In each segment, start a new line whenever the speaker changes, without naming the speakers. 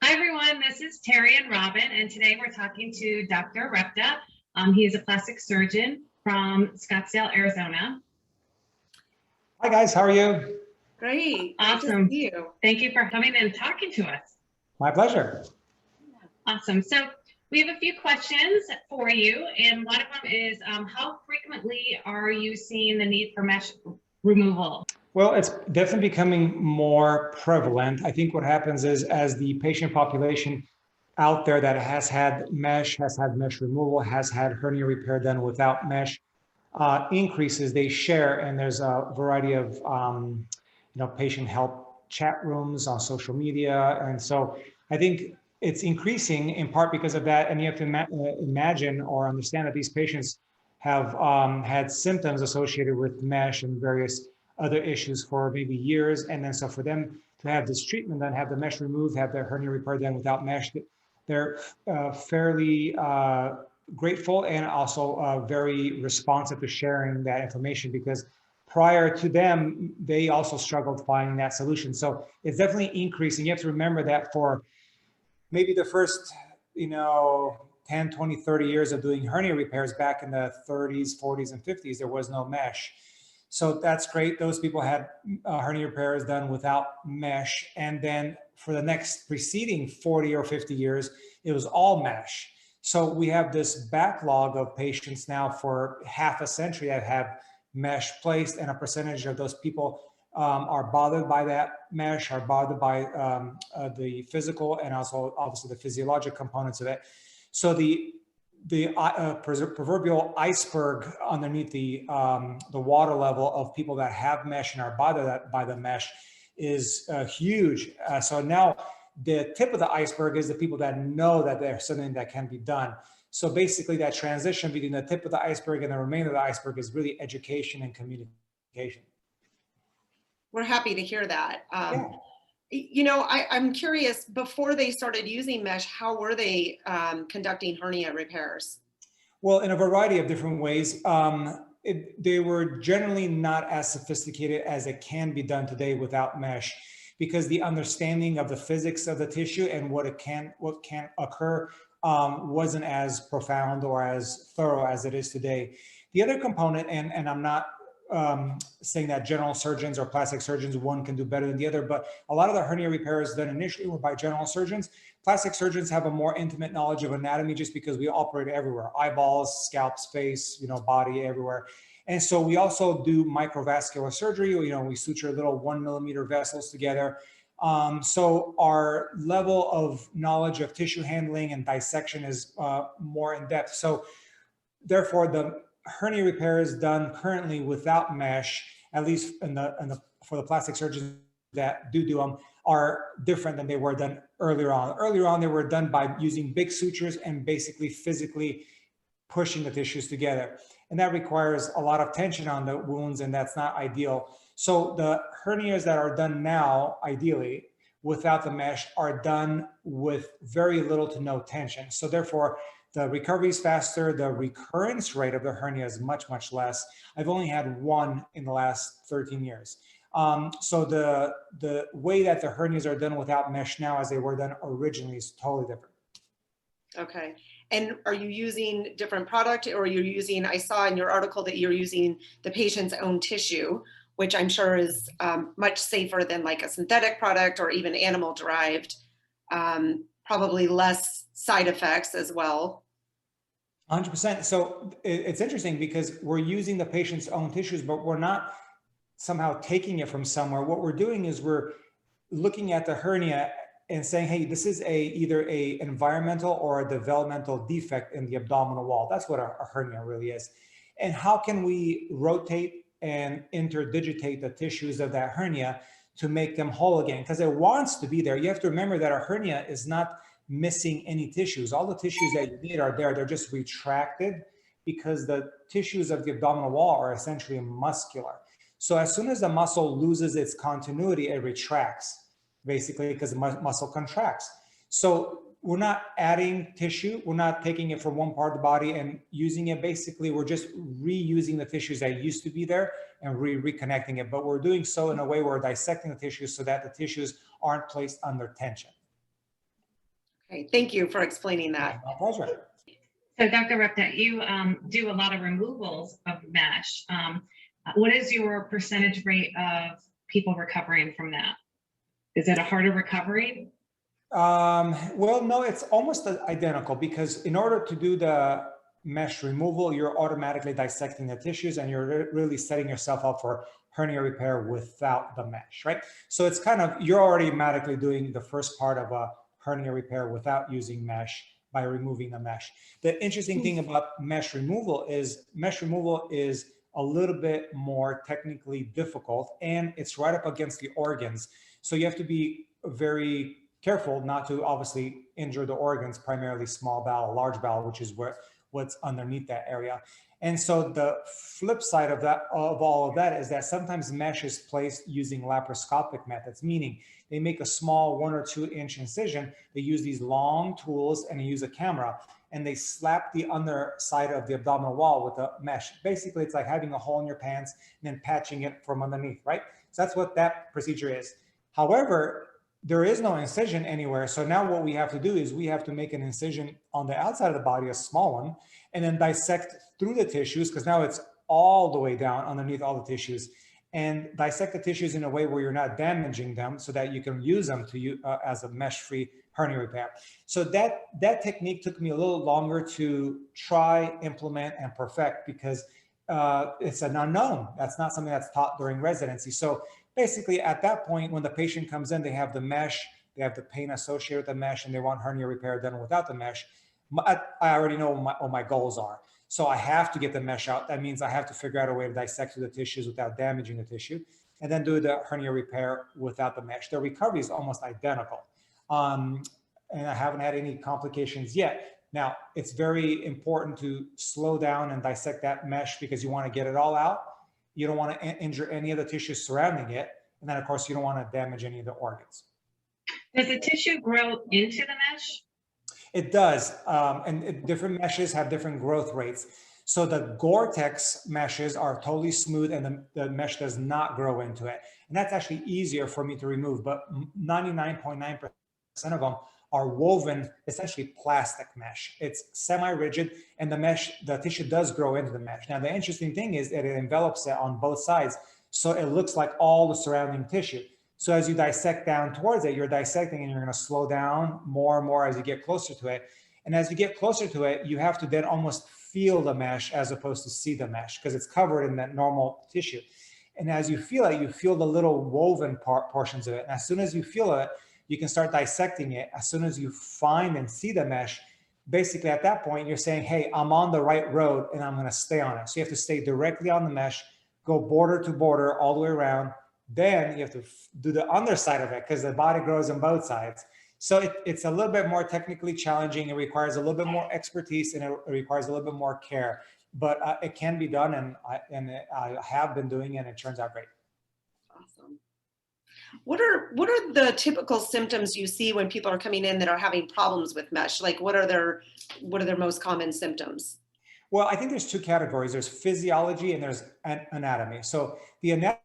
Hi, everyone. This is Terri and Robyn, and today we're talking to Dr. Repta. He is a plastic surgeon from Scottsdale, Arizona.
Hi, guys. How are you?
Great.
Awesome.
Great to see you.
Thank you for coming and talking to us.
My pleasure.
Awesome. So we have a few questions for you, and one of them is, how frequently are you seeing the need for mesh removal?
Well, it's definitely becoming more prevalent. I think what happens is as the patient population out there that has had mesh removal, has had hernia repair done without mesh increases, they share, and there's a variety of patient help chat rooms on social media. And so I think it's increasing in part because of that. And you have to imagine or understand that these patients have had symptoms associated with mesh and various other issues for maybe years. And then so for them to have this treatment, then have the mesh removed, have their hernia repair done without mesh, they're fairly grateful and also very responsive to sharing that information, because prior to them, they also struggled finding that solution. So it's definitely increasing. You have to remember that for maybe the first, 10, 20, 30 years of doing hernia repairs back in the 30s, 40s, and 50s, there was no mesh. So that's great. Those people had hernia repairs done without mesh. And then for the next preceding 40 or 50 years, it was all mesh. So we have this backlog of patients now for half a century that have mesh placed, and a percentage of those people are bothered by that mesh, are bothered by the physical and also obviously the physiologic components of it. So the proverbial iceberg underneath the water level of people that have mesh and are bothered by the mesh is huge. So now the tip of the iceberg is the people that know that there's something that can be done. So basically that transition between the tip of the iceberg and the remainder of the iceberg is really education and communication.
We're happy to hear that.
Yeah.
I'm curious, before they started using mesh, how were they conducting hernia repairs?
Well, in a variety of different ways. They were generally not as sophisticated as it can be done today without mesh, because the understanding of the physics of the tissue and what can occur wasn't as profound or as thorough as it is today. The other component, and I'm not saying that general surgeons or plastic surgeons, one can do better than the other, but a lot of the hernia repairs done initially were by general surgeons. Plastic surgeons have a more intimate knowledge of anatomy just because we operate everywhere: eyeballs, scalps, face, body, everywhere. And so we also do microvascular surgery. We suture little 1 millimeter vessels together. So our level of knowledge of tissue handling and dissection is more in depth. So therefore, the hernia repairs done currently without mesh, at least for the plastic surgeons that do them, are different than they were done earlier on. Earlier on, they were done by using big sutures and basically physically pushing the tissues together. And that requires a lot of tension on the wounds, and that's not ideal. So the hernias that are done now, ideally, without the mesh, are done with very little to no tension. So therefore, the recovery is faster. The recurrence rate of the hernia is much, much less. I've only had one in the last 13 years. So the way that the hernias are done without mesh now as they were done originally is totally different.
Okay. And are you using different product, or are you using, I saw in your article that you're using the patient's own tissue, which I'm sure is much safer than like a synthetic product or even animal derived, probably less side effects as well.
100%. So it's interesting because we're using the patient's own tissues, but we're not somehow taking it from somewhere. What we're doing is we're looking at the hernia and saying, hey, this is either a environmental or a developmental defect in the abdominal wall. That's what a hernia really is. And how can we rotate and interdigitate the tissues of that hernia to make them whole again? Because it wants to be there. You have to remember that a hernia is not missing any tissues. All the tissues that you need are there. They're just retracted because the tissues of the abdominal wall are essentially muscular. So as soon as the muscle loses its continuity, it retracts, basically, because the muscle contracts. So we're not adding tissue. We're not taking it from one part of the body and using it. Basically, we're just reusing the tissues that used to be there and reconnecting it. But we're doing so in a way where we're dissecting the tissues so that the tissues aren't placed under tension.
Okay, thank you for explaining that.
My pleasure.
So Dr. Repta, you do a lot of removals of mesh. What is your percentage rate of people recovering from that? Is it a harder recovery?
Well, no, it's almost identical, because in order to do the mesh removal, you're automatically dissecting the tissues and you're really setting yourself up for hernia repair without the mesh, right? So it's kind of, you're automatically doing the first part of a hernia repair without using mesh by removing the mesh. The interesting thing about mesh removal is a little bit more technically difficult, and it's right up against the organs. So you have to be very careful not to obviously injure the organs, primarily small bowel, large bowel, which is what's underneath that area. And so the flip side of all of that is that sometimes mesh is placed using laparoscopic methods, meaning they make a small 1 or 2 inch incision. They use these long tools and they use a camera, and they slap the underside of the abdominal wall with a mesh. Basically, it's like having a hole in your pants and then patching it from underneath, right? So that's what that procedure is. However, there is no incision anywhere. So now what we have to do is we have to make an incision on the outside of the body, a small one, and then dissect through the tissues, because now it's all the way down underneath all the tissues, and dissect the tissues in a way where you're not damaging them so that you can use them to as a mesh-free hernia repair. So that technique took me a little longer to try, implement, and perfect, because it's an unknown. That's not something that's taught during residency. So basically, at that point, when the patient comes in, they have the mesh, they have the pain associated with the mesh, and they want hernia repair done without the mesh. I already know what my goals are. So I have to get the mesh out. That means I have to figure out a way to dissect through the tissues without damaging the tissue, and then do the hernia repair without the mesh. The recovery is almost identical. And I haven't had any complications yet. Now, it's very important to slow down and dissect that mesh, because you want to get it all out. You don't want to injure any of the tissues surrounding it. And then, of course, you don't want to damage any of the organs.
Does the tissue grow into the mesh?
It does. Different meshes have different growth rates. So the Gore-Tex meshes are totally smooth, and the mesh does not grow into it. And that's actually easier for me to remove. But 99.9% of them are woven, essentially plastic mesh. It's semi-rigid, and the tissue does grow into the mesh. Now, the interesting thing is that it envelops it on both sides, so it looks like all the surrounding tissue. So as you dissect down towards it, you're dissecting and you're going to slow down more and more as you get closer to it. And as you get closer to it, you have to then almost feel the mesh as opposed to see the mesh, because it's covered in that normal tissue. And as you feel it, you feel the little woven portions of it. And as soon as you feel it, you can start dissecting it. As soon as you find and see the mesh, basically at that point, you're saying, hey, I'm on the right road and I'm going to stay on it. So you have to stay directly on the mesh, go border to border all the way around. Then you have to do the underside of it, because the body grows on both sides. So it's a little bit more technically challenging. It requires a little bit more expertise, and it requires a little bit more care. But it can be done, and I have been doing it, and it turns out great.
Awesome. What are the typical symptoms you see when people are coming in that are having problems with mesh? Like, what are their most common symptoms?
Well, I think there's 2 categories. There's physiology and there's anatomy. So the anatomy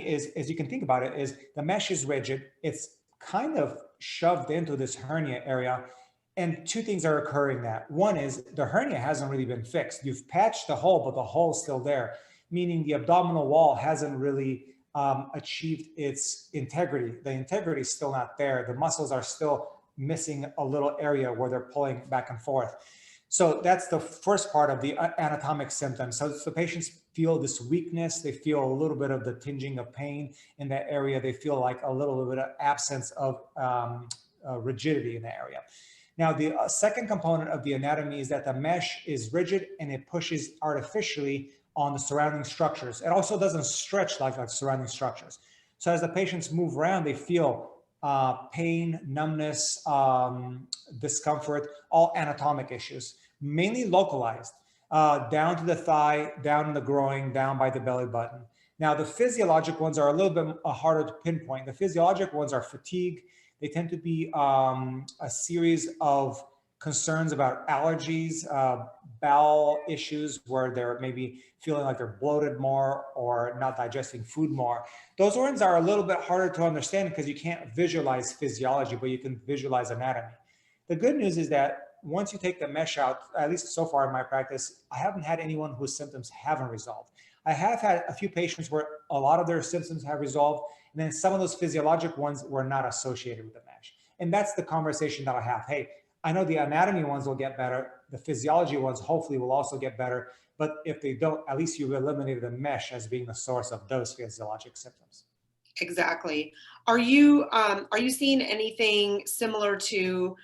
is, as you can think about it, is the mesh is rigid. It's kind of shoved into this hernia area. And 2 things are occurring that. One is the hernia hasn't really been fixed. You've patched the hole, but the hole's still there, meaning the abdominal wall hasn't really achieved its integrity. The integrity is still not there. The muscles are still missing a little area where they're pulling back and forth. So that's the first part of the anatomic symptoms. So the patients feel this weakness. They feel a little bit of the tinging of pain in that area. They feel like a little bit of absence of rigidity in the area. Now, the second component of the anatomy is that the mesh is rigid and it pushes artificially on the surrounding structures. It also doesn't stretch like surrounding structures. So as the patients move around, they feel pain, numbness, discomfort, all anatomic issues, mainly localized, down to the thigh, down in the groin, down by the belly button. Now, the physiologic ones are a little bit harder to pinpoint. The physiologic ones are fatigue. They tend to be a series of concerns about allergies, bowel issues where they're maybe feeling like they're bloated more or not digesting food more. Those ones are a little bit harder to understand because you can't visualize physiology, but you can visualize anatomy. The good news is that once you take the mesh out, at least so far in my practice, I haven't had anyone whose symptoms haven't resolved. I have had a few patients where a lot of their symptoms have resolved, and then some of those physiologic ones were not associated with the mesh. And that's the conversation that I have. Hey, I know the anatomy ones will get better. The physiology ones hopefully will also get better. But if they don't, at least you've eliminated the mesh as being the source of those physiologic symptoms.
Exactly. Are you seeing anything similar to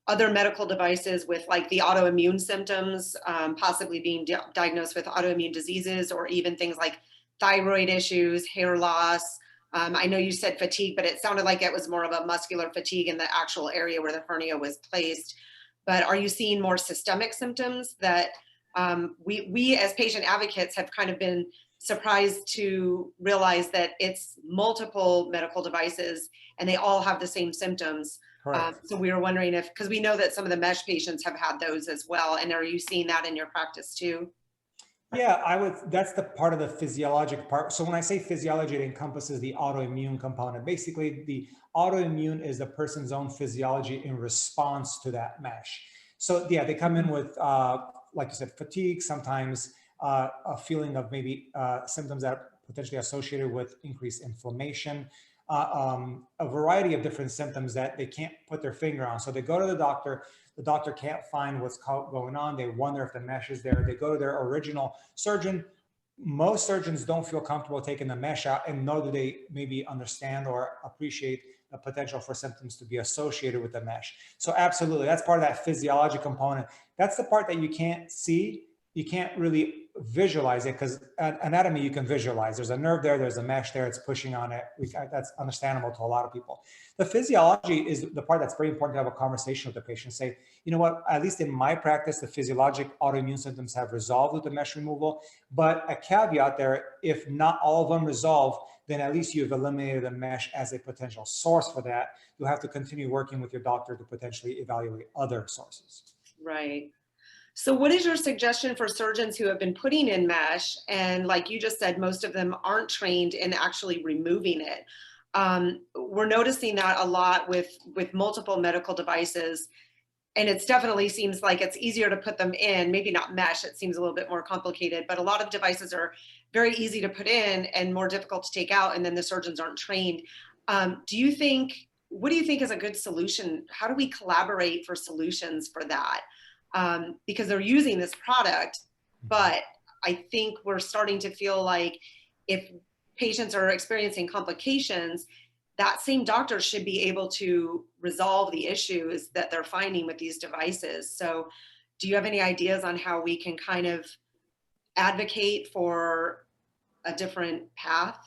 other medical devices with like the autoimmune symptoms, possibly being diagnosed with autoimmune diseases, or even things like thyroid issues, hair loss? I know you said fatigue, but it sounded like it was more of a muscular fatigue in the actual area where the hernia was placed. But are you seeing more systemic symptoms that we as patient advocates have kind of been surprised to realize that it's multiple medical devices and they all have the same symptoms? So we were wondering if, because we know that some of the mesh patients have had those as well. And are you seeing that in your practice too?
Yeah, that's the part of the physiologic part. So when I say physiology, it encompasses the autoimmune component. Basically, the autoimmune is the person's own physiology in response to that mesh. So yeah, they come in with, like you said, fatigue, sometimes a feeling of maybe symptoms that are potentially associated with increased inflammation, a variety of different symptoms that they can't put their finger on. So they go to the doctor can't find what's going on. They wonder if the mesh is there. They go to their original surgeon. Most surgeons don't feel comfortable taking the mesh out, and nor do they maybe understand or appreciate the potential for symptoms to be associated with the mesh. So absolutely, that's part of that physiology component. That's the part that you can't see. You can't really visualize it, because anatomy you can visualize. There's a nerve there, there's a mesh there, it's pushing on it. That's understandable to a lot of people. The physiology is the part that's very important to have a conversation with the patient. Say, you know what, at least in my practice, the physiologic autoimmune symptoms have resolved with the mesh removal. But a caveat there, if not all of them resolve, then at least you've eliminated the mesh as a potential source for that. You'll have to continue working with your doctor to potentially evaluate other sources.
Right. So what is your suggestion for surgeons who have been putting in mesh, and like you just said, most of them aren't trained in actually removing it? We're noticing that a lot with multiple medical devices, and it definitely seems like it's easier to put them in, maybe not mesh, it seems a little bit more complicated, but a lot of devices are very easy to put in and more difficult to take out, and then the surgeons aren't trained. What do you think is a good solution? How do we collaborate for solutions for that? Because they're using this product, but I think we're starting to feel like if patients are experiencing complications, that same doctor should be able to resolve the issues that they're finding with these devices. So do you have any ideas on how we can kind of advocate for a different path?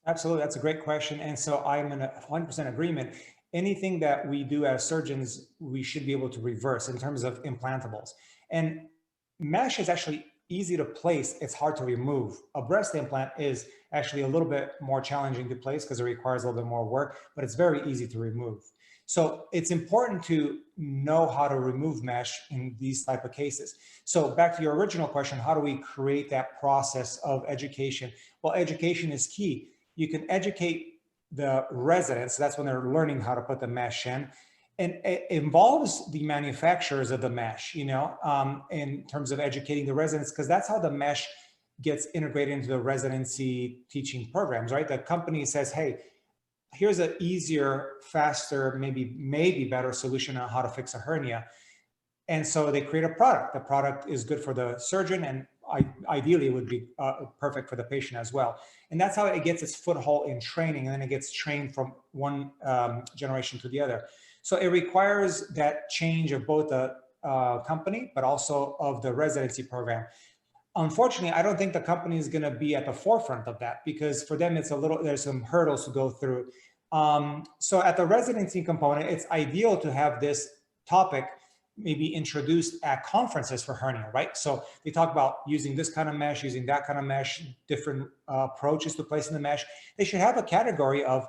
Absolutely, that's a great question. And so I'm in 100% agreement. Anything that we do as surgeons, we should be able to reverse in terms of implantables. And mesh is actually easy to place. It's hard to remove. A breast implant is actually a little bit more challenging to place because it requires a little bit more work, but it's very easy to remove. So it's important to know how to remove mesh in these type of cases. So back to your original question, how do we create that process of education? Well, education is key. You can educate the residents, that's when they're learning how to put the mesh in. And it involves the manufacturers of the mesh, in terms of educating the residents, because that's how the mesh gets integrated into the residency teaching programs, right? The company says, hey, here's an easier, faster, maybe better solution on how to fix a hernia. And so they create a product. The product is good for the surgeon, and ideally it would be perfect for the patient as well. And that's how it gets its foothold in training, and then it gets trained from one generation to the other. So it requires that change of both the company, but also of the residency program. Unfortunately, I don't think the company is going to be at the forefront of that, because for them, there's some hurdles to go through. So at the residency component, it's ideal to have this topic maybe introduced at conferences for hernia, right? So they talk about using this kind of mesh, using that kind of mesh, different approaches to placing the mesh. They should have a category of,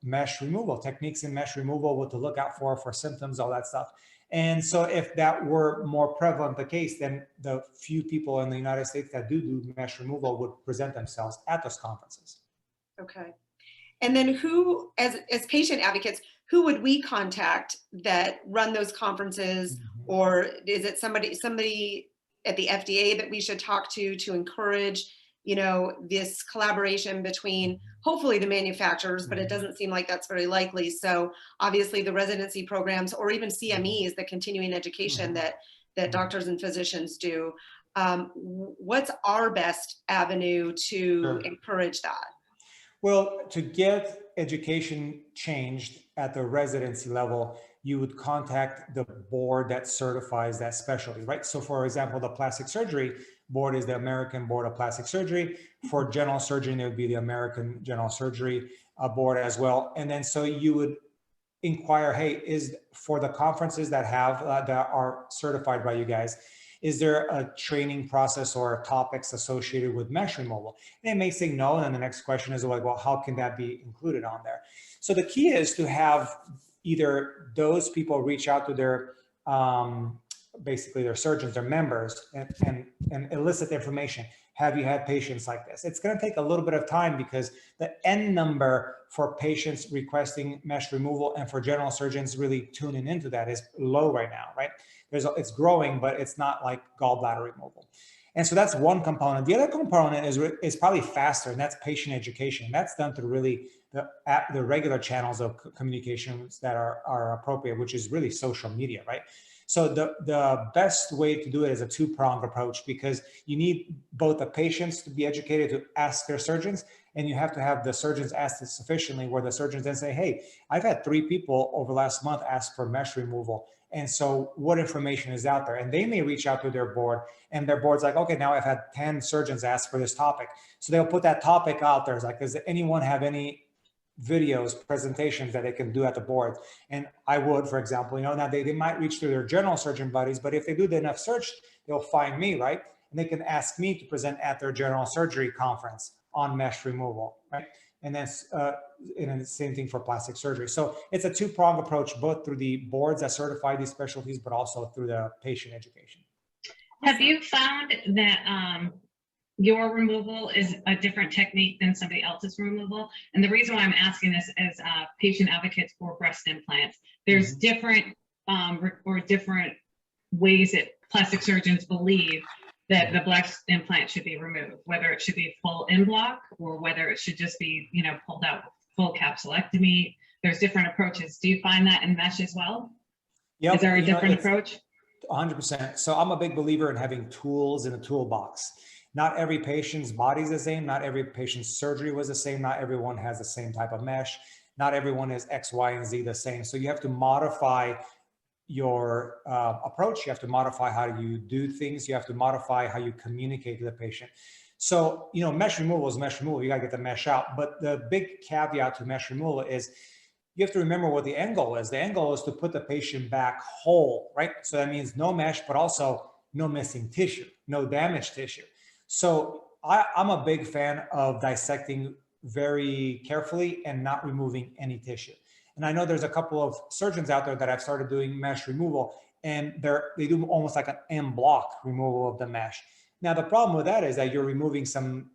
mesh removal, techniques in mesh removal, what to look out for symptoms, all that stuff. And so if that were more prevalent the case, then the few people in the United States that do mesh removal would present themselves at those conferences.
Okay. And then who, as patient advocates, who would we contact that run those conferences? Or is it somebody at the FDA that we should talk to encourage, you know, this collaboration between hopefully the manufacturers, but it doesn't seem like that's very likely. So obviously the residency programs, or even CMEs, the continuing education that doctors and physicians do. What's our best avenue to encourage that?
Well, to get education changed at the residency level, you would contact the board that certifies that specialty, right? So for example, the plastic surgery board is the American Board of Plastic Surgery. For general surgery, it would be the American General Surgery board as well. And then so you would inquire, hey, is for the conferences that have that are certified by you guys, is there a training process or topics associated with mesh removal? And they may say no, and then the next question is like, well, how can that be included on there? So the key is to have either those people reach out to their, basically their surgeons, their members, and elicit information. Have you had patients like this? It's going to take a little bit of time because the N number for patients requesting mesh removal and for general surgeons really tuning into that is low right now, right? It's growing, but it's not like gallbladder removal. And so that's one component. The other component is probably faster, and that's patient education. That's done through really the regular channels of communications that are appropriate, which is really social media, right? So the best way to do it is a two-pronged approach, because you need both the patients to be educated to ask their surgeons, and you have to have the surgeons ask it sufficiently where the surgeons then say, hey, I've had 3 people over last month ask for mesh removal. And so what information is out there? And they may reach out to their board, and their board's like, okay, now I've had 10 surgeons ask for this topic. So they'll put that topic out there. It's like, does anyone have any videos, presentations that they can do at the board? And I would, for example, you know, now they might reach to their general surgeon buddies, but if they do enough search, they'll find me, right? And they can ask me to present at their general surgery conference on mesh removal, right? And that's and the same thing for plastic surgery. So it's a two-pronged approach, both through the boards that certify these specialties, but also through the patient education.
Have you found that your removal is a different technique than somebody else's removal? And the reason why I'm asking this is patient advocates for breast implants. There's different different ways that plastic surgeons believe that the breast implant should be removed, whether it should be full in block or whether it should just be, you know, pulled out with full capsulectomy. There's different approaches. Do you find that in mesh as well?
Yeah.
Is there a different approach?
100%. So I'm a big believer in having tools in a toolbox. Not every patient's body is the same. Not every patient's surgery was the same. Not everyone has the same type of mesh. Not everyone is X, Y, and Z the same. So you have to modify your approach. You have to modify how you do things. You have to modify how you communicate to the patient. So, you know, mesh removal is mesh removal. You got to get the mesh out. But the big caveat to mesh removal is you have to remember what the end goal is. The end goal is to put the patient back whole, right? So that means no mesh, but also no missing tissue, no damaged tissue. So I'm a big fan of dissecting very carefully and not removing any tissue. And I know there's a couple of surgeons out there that have started doing mesh removal, and they do almost like an en bloc removal of the mesh. Now, the problem with that is that you're removing some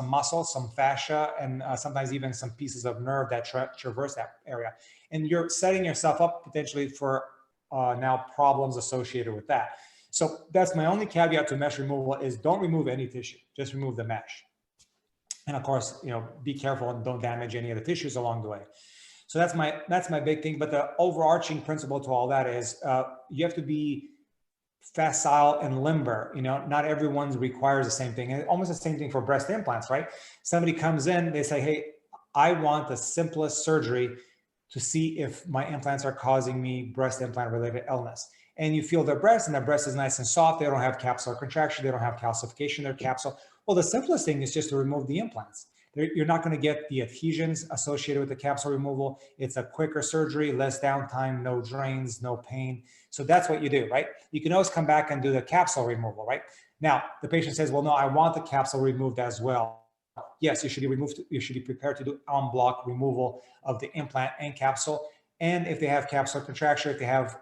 muscle, some fascia, and sometimes even some pieces of nerve that traverse that area. And you're setting yourself up potentially for now problems associated with that. So that's my only caveat to mesh removal is don't remove any tissue, just remove the mesh. And of course, you know, be careful and don't damage any of the tissues along the way. So that's my big thing. But the overarching principle to all that is you have to be facile and limber. You know, not everyone requires the same thing. And almost the same thing for breast implants, right? Somebody comes in, they say, hey, I want the simplest surgery to see if my implants are causing me breast implant related illness. And you feel their breast, and their breast is nice and soft. They don't have capsular contraction. They don't have calcification in their capsule. Well, the simplest thing is just to remove the implants. You're not going to get the adhesions associated with the capsule removal. It's a quicker surgery, less downtime, no drains, no pain. So that's what you do, right? You can always come back and do the capsule removal, right? Now, the patient says, well, no, I want the capsule removed as well. Yes, you should be prepared to do en bloc removal of the implant and capsule. And if they have capsular contracture, if they have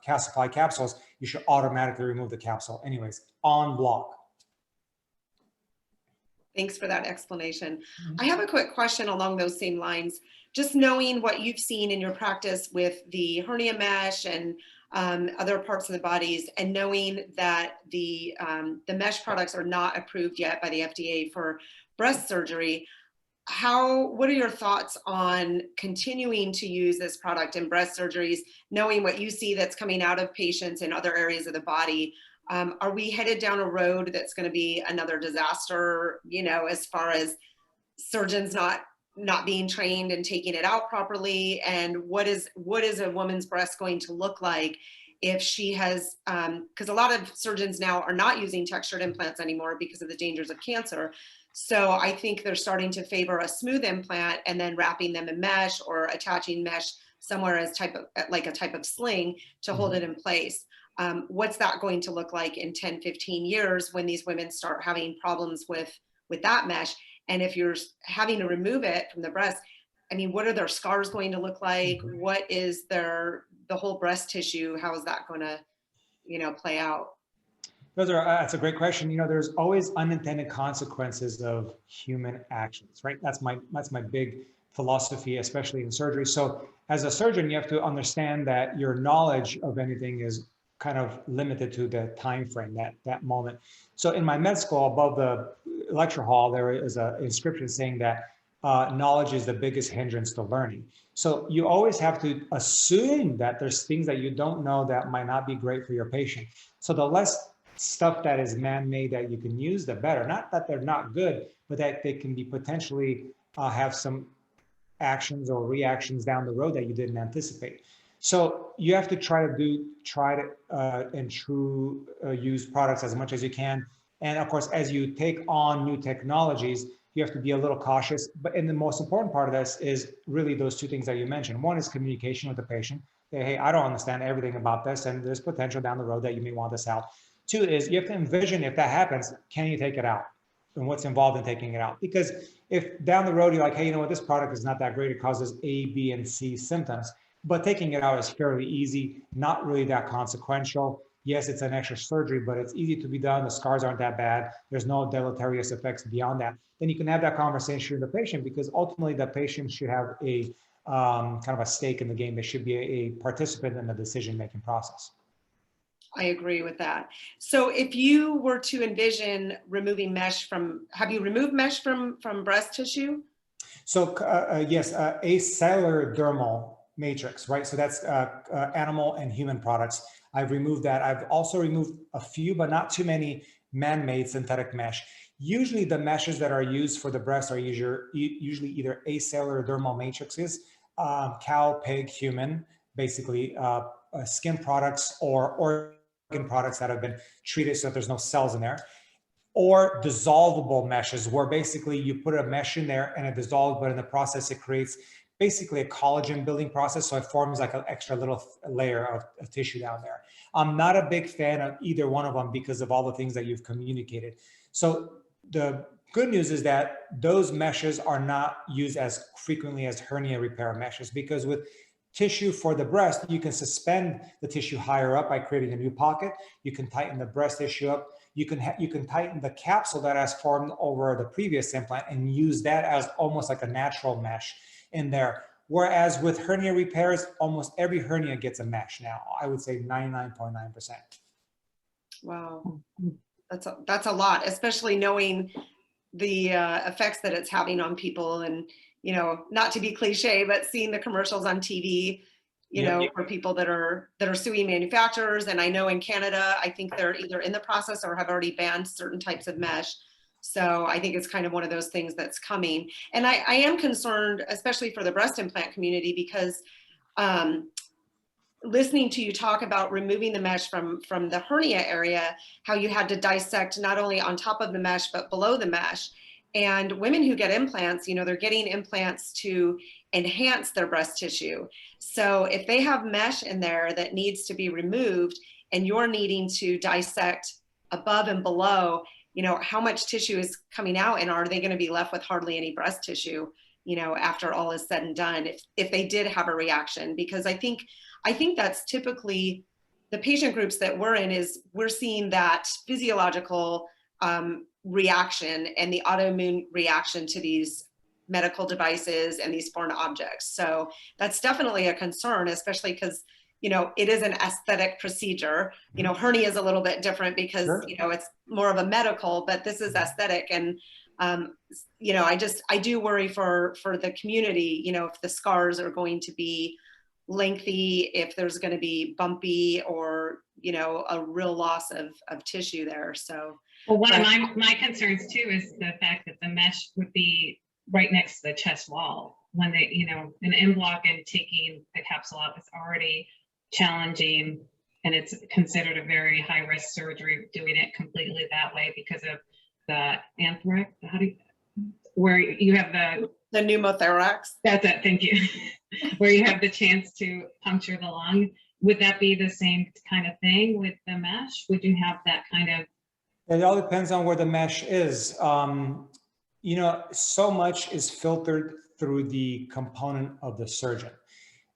calcified capsules, you should automatically remove the capsule anyways, en bloc.
Thanks for that explanation.
Mhm.
I have a quick question along those same lines. Just knowing what you've seen in your practice with the hernia mesh and other parts of the bodies, and knowing that the mesh products are not approved yet by the FDA for breast surgery, what are your thoughts on continuing to use this product in breast surgeries, knowing what you see that's coming out of patients in other areas of the body? Are we headed down a road that's going to be another disaster, as far as surgeons not being trained and taking it out properly? And what is a woman's breast going to look like if she has, because a lot of surgeons now are not using textured implants anymore because of the dangers of cancer. So I think they're starting to favor a smooth implant and then wrapping them in mesh or attaching mesh somewhere as a type of sling to hold it in place. What's that going to look like in 10, 15 years when these women start having problems with that mesh? And if you're having to remove it from the breast, I mean, what are their scars going to look like? What is the whole breast tissue? How is that going to, play out?
That's a great question. There's always unintended consequences of human actions, right? That's my big philosophy, especially in surgery. So as a surgeon, you have to understand that your knowledge of anything is kind of limited to the time frame, that moment. So in my med school, above the lecture hall, there is an inscription saying that knowledge is the biggest hindrance to learning. So you always have to assume that there's things that you don't know that might not be great for your patient. So the less stuff that is man-made that you can use, the better. Not that they're not good, but that they can be potentially have some actions or reactions down the road that you didn't anticipate. So you have to try to use products as much as you can. And of course, as you take on new technologies, you have to be a little cautious. And the most important part of this is really those two things that you mentioned. One is communication with the patient. Hey, I don't understand everything about this, and there's potential down the road that you may want this out. Two is you have to envision, if that happens, can you take it out? And what's involved in taking it out? Because if down the road you're like, hey, this product is not that great, it causes A, B, and C symptoms, but taking it out is fairly easy, not really that consequential. Yes, it's an extra surgery, but it's easy to be done. The scars aren't that bad. There's no deleterious effects beyond that. Then you can have that conversation with the patient, because ultimately the patient should have a kind of a stake in the game. They should be a participant in the decision-making process.
I agree with that. So if you were to envision removing mesh have you removed mesh from breast tissue?
So yes, acellular dermal matrix, right? So that's animal and human products. I've removed that. I've also removed a few, but not too many, man-made synthetic mesh. Usually the meshes that are used for the breast are usually either acellular dermal matrices, cow, pig, human, basically skin products or organ products that have been treated so that there's no cells in there, or dissolvable meshes, where basically you put a mesh in there and it dissolves, but in the process it creates basically a collagen building process. So it forms like an extra little layer of tissue down there. I'm not a big fan of either one of them because of all the things that you've communicated. So the good news is that those meshes are not used as frequently as hernia repair meshes, because with tissue for the breast, you can suspend the tissue higher up by creating a new pocket. You can tighten the breast tissue up. You can tighten the capsule that has formed over the previous implant and use that as almost like a natural mesh in there. Whereas with hernia repairs, almost every hernia gets a mesh now. I would say 99.9%.
Wow, that's a lot, especially knowing the effects that it's having on people, and not to be cliche, but seeing the commercials on TV, for people that are suing manufacturers. And I know in Canada, I think they're either in the process or have already banned certain types of mesh. So I think it's kind of one of those things that's coming. And I am concerned, especially for the breast implant community, because listening to you talk about removing the mesh from the hernia area, how you had to dissect not only on top of the mesh, but below the mesh. And women who get implants, they're getting implants to enhance their breast tissue. So if they have mesh in there that needs to be removed and you're needing to dissect above and below, how much tissue is coming out, and are they going to be left with hardly any breast tissue, after all is said and done, if they did have a reaction? Because I think that's typically the patient groups that we're in, is we're seeing that physiological reaction and the autoimmune reaction to these medical devices and these foreign objects. So that's definitely a concern, especially because, you know, it is an aesthetic procedure. You know, hernia is a little bit different because,
Sure.
you know, it's more of a medical, but this is aesthetic. And, you know, I do worry for the community, you know, if the scars are going to be lengthy, if there's going to be bumpy or, you know, a real loss of tissue there. So,
Well, one of my concerns too is the fact that the mesh would be right next to the chest wall. When they, you know, an in block and taking the capsule out is already challenging, and it's considered a very high risk surgery doing it completely that way because of the anthrax. Where you have
the pneumothorax.
That's it. Thank you. Where you have the chance to puncture the lung. Would that be the same kind of thing with the mesh? Would you have that kind of?
It all depends on where the mesh is. You know, so much is filtered through the component of the surgeon,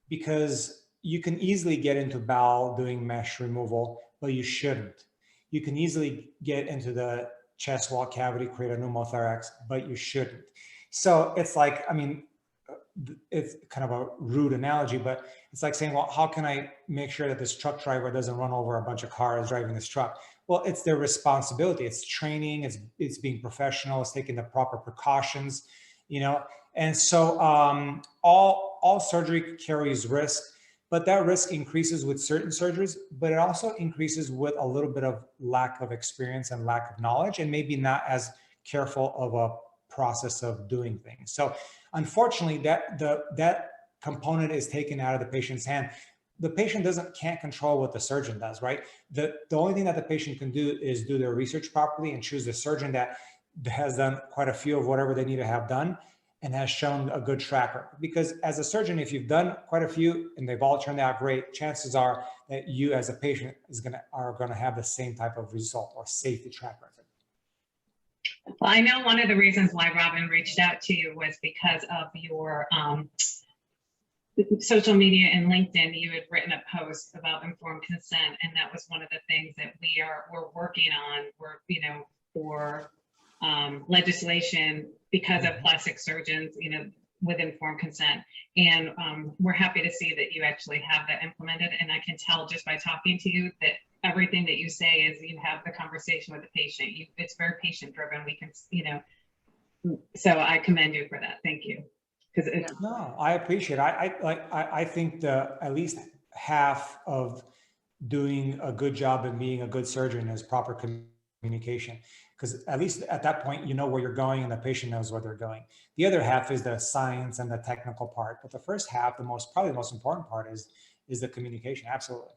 because you can easily get into bowel doing mesh removal, but you shouldn't. You can easily get into the chest wall cavity, create a pneumothorax, but you shouldn't. So it's like, I mean, it's kind of a rude analogy, but it's like saying, well, how can I make sure that this truck driver doesn't run over a bunch of cars driving this truck? Well, it's their responsibility. It's training, it's being professional, it's taking the proper precautions, you know? And so all surgery carries risk, but that risk increases with certain surgeries, but it also increases with a little bit of lack of experience and lack of knowledge, and maybe not as careful of a process of doing things. So unfortunately, that component is taken out of the patient's hand. The patient can't control what the surgeon does, right? The only thing that the patient can do is do their research properly and choose a surgeon that has done quite a few of whatever they need to have done and has shown a good track record. Because as a surgeon, if you've done quite a few and they've all turned out great, chances are that you as a patient are gonna have the same type of result or safety track record.
Well, I know one of the reasons why Robyn reached out to you was because of your social media and LinkedIn. You had written a post about informed consent, and that was one of the things that we're working on. We're, you know, for legislation because of plastic surgeons, you know, with informed consent. And we're happy to see that you actually have that implemented. And I can tell just by talking to you that everything that you say is you have the conversation with the patient. It's very patient driven. We can, you know, so I commend you for that. Thank you.
No, I appreciate it. I think at least half of doing a good job and being a good surgeon is proper communication, because at least at that point, you know where you're going and the patient knows where they're going. The other half is the science and the technical part, but the first half, probably the most important part is the communication. Absolutely.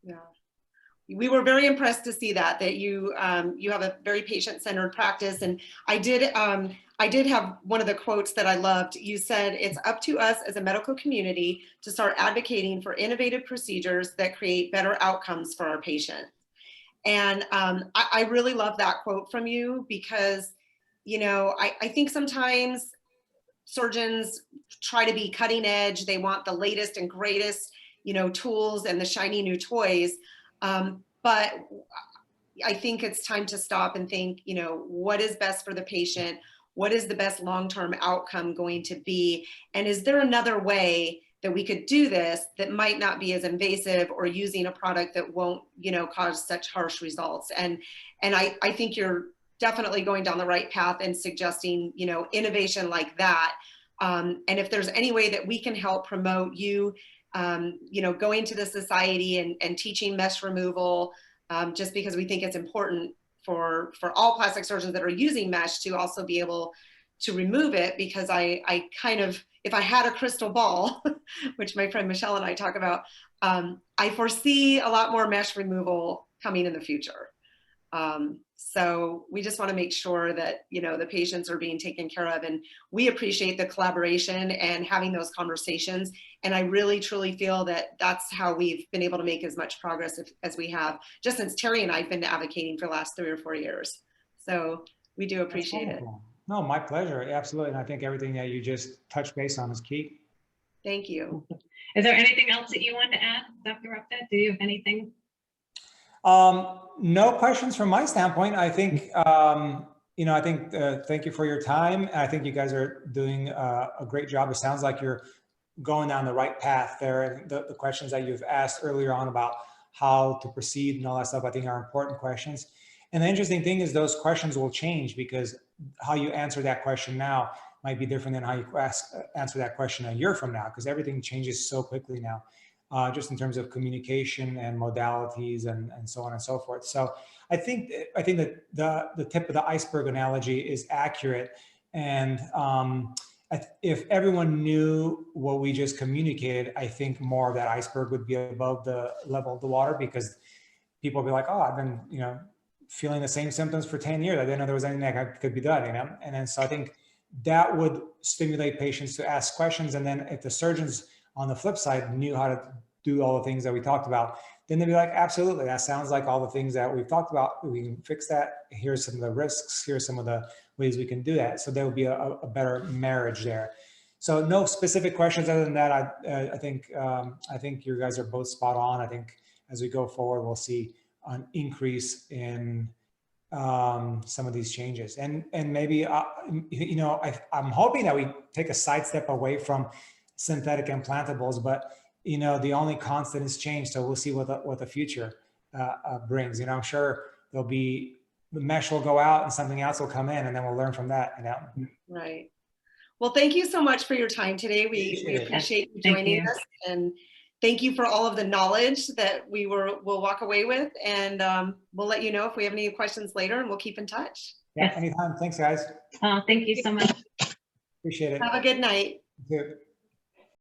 Yeah. We were very impressed to see that you have a very patient-centered practice. And I did have one of the quotes that I loved. You said, "It's up to us as a medical community to start advocating for innovative procedures that create better outcomes for our patients." And I really love that quote from you because, you know, I think sometimes surgeons try to be cutting edge. They want the latest and greatest, you know, tools and the shiny new toys. But I think it's time to stop and think, you know, what is best for the patient? What is the best long-term outcome going to be? And is there another way that we could do this that might not be as invasive or using a product that won't, you know, cause such harsh results? And I think you're definitely going down the right path and suggesting, you know, innovation like that. And if there's any way that we can help promote you, you know, going to the society and teaching mesh removal, just because we think it's important for all plastic surgeons that are using mesh to also be able to remove it, because I kind of, if I had a crystal ball, which my friend Michelle and I talk about, I foresee a lot more mesh removal coming in the future. So we just want to make sure that, you know, the patients are being taken care of, and we appreciate the collaboration and having those conversations. And I really, truly feel that that's how we've been able to make as much progress as we have, just since Terri and I have been advocating for the last 3 or 4 years. So we do appreciate it.
No, my pleasure. Absolutely. And I think everything that you just touched base on is key.
Thank you.
Is there anything else that you want to add, Dr. Repta? Do you have anything?
No questions from my standpoint. I think I think, thank you for your time. I think you guys are doing a great job. It sounds like you're going down the right path there. And the questions that you've asked earlier on about how to proceed and all that stuff, I think are important questions. And the interesting thing is those questions will change, because how you answer that question now might be different than how you answer that question a year from now, because everything changes so quickly now, just in terms of communication and modalities and so on and so forth. So I think that the tip of the iceberg analogy is accurate. And if everyone knew what we just communicated, I think more of that iceberg would be above the level of the water, because people will be like, oh, I've been, feeling the same symptoms for 10 years. I didn't know there was anything that could be done, And then, so I think that would stimulate patients to ask questions. And then if the surgeons on the flip side knew how to do all the things that we talked about, then they'd be like, absolutely, that sounds like all the things that we've talked about. We can fix that. Here's some of the risks. Here's some of the ways we can do that. So there will be a better marriage there. So no specific questions other than that. I think you guys are both spot on. I think as we go forward, we'll see an increase in some of these changes. And maybe, I'm hoping that we take a sidestep away from synthetic implantables, but the only constant is change. So we'll see what the future brings. I'm sure the mesh will go out and something else will come in, and then we'll learn from that.
Right. Well, thank you so much for your time today. We appreciate you joining us, and thank you for all of the knowledge that we'll walk away with. And we'll let you know if we have any questions later, and we'll keep in touch.
Yeah, anytime. Thanks, guys.
Thank you so much.
Appreciate it.
Have a good night.
You too.